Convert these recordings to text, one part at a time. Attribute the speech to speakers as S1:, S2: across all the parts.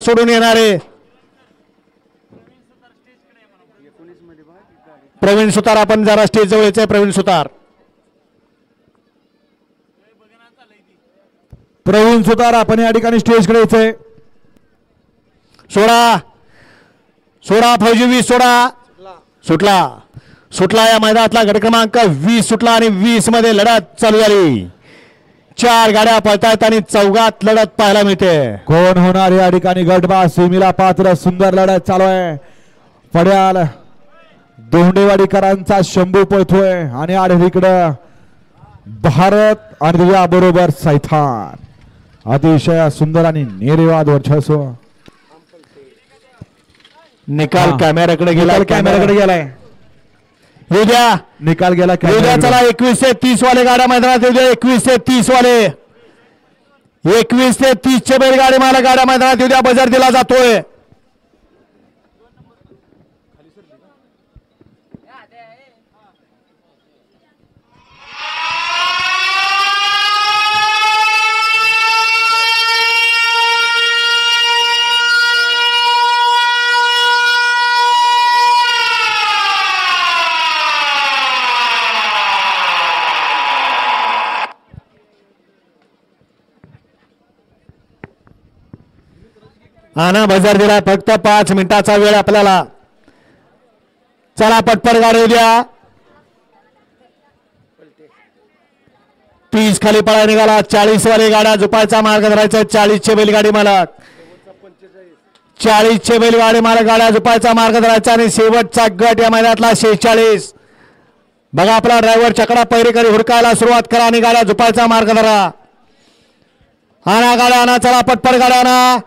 S1: सोडून येणारे प्रवीण सुतार. आपण जरा स्टेज जवळचे प्रवीण सुतार.
S2: प्रवीण सुतार आपण या ठिकाणी स्टेजकडे यायचंय.
S1: सोडा सोडा फौजी 20 सोडा. सुटला या मैदानातला गट क्रमांक 20 सुटला आणि 20 मध्ये लढत चालू झाली. 4 गाड्या पळतायत आणि चौघात लढत पाहायला मिळते.
S2: कोण होणार या ठिकाणी गटबा सेमीला पात्र. सुंदर लढत चालू आहे. पड्याल दोंडेवाडीकरांचा शंभू पळतोय आणि आडवीकडं भारत आणि तुझ्या बरोबर सैथान. अतिशय सुंदर आणि निर्विवाद वर्चस्व.
S1: निकाल कॅमेऱ्याकडे गेला.
S2: कॅमेऱ्याकडे गेलाय.
S1: उद्या
S2: निकाल गेला.
S1: उद्या चला 21 ते 30 वाले गाड्या मैदानात. उद्या 21 ते 30 वाले 21 ते 30 चे बैलगाडी मला गाड्या मैदानात उद्या बजर दिला जातोय. आना बजर दिला. फक्त 5 मिनिटाचा वेळ आपल्याला. चला पटपट गाडी उद्या 30 खाली पळा निघाला. 40 वाली गाड्या झुपायचा मार्ग धरायचा. 40 चे बैलगाडी मालक 40 चे बैलगाडी मालक गाड्या झुपायचा मार्ग धरायचा आणि शेवटचा गट या मैदानातला 46. बघा आपला ड्रायव्हर चकडा पैरेकरी हुडकायला सुरुवात करा आणि गाड्या झुपायचा मार्ग धरा. आणा गाड्या आणा. चला पटपट गाड्या आणा.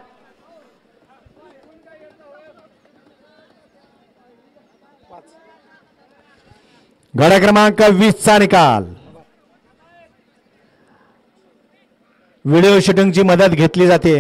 S1: गाड्या क्रमांक 20 चा निकाल. व्हिडिओ शूटिंगची मदत घेतली जाते.